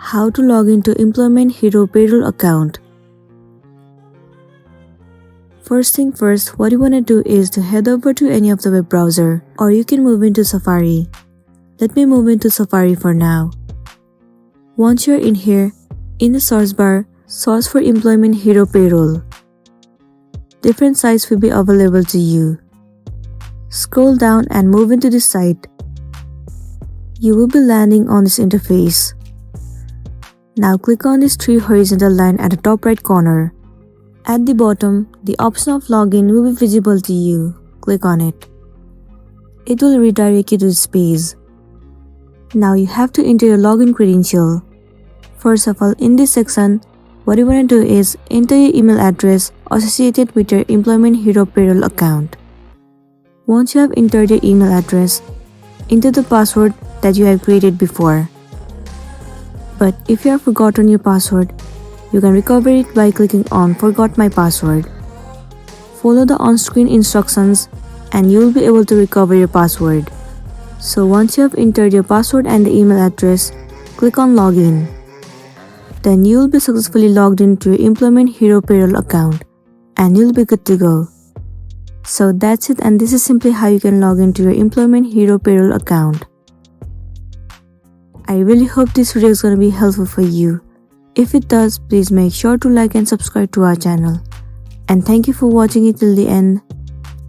How to log into Employment Hero Payroll account. First thing first, what you want to do is to head over to any of the web browser, or you can move into Safari. Let me move into Safari for now. Once you're in here, in the search bar, search for Employment Hero Payroll. Different sites will be available to you. Scroll down and move into this site. You will be landing on this interface. Now click on this three horizontal line at the top right corner. At the bottom, the option of login will be visible to you. Click on it. It will redirect you to this page. Now you have to enter your login credential. First of all, in this section, what you want to do is enter your email address associated with your Employment Hero Payroll account. Once you have entered your email address, enter the password that you have created before. But if you have forgotten your password, you can recover it by clicking on Forgot My Password. Follow the on-screen instructions and you will be able to recover your password. So once you have entered your password and the email address, click on Login. Then you will be successfully logged into your Employment Hero Payroll account and you'll be good to go. So that's it, and this is simply how you can log into your Employment Hero Payroll account. I really hope this video is going to be helpful for you. If it does, please make sure to like and subscribe to our channel. And thank you for watching it till the end.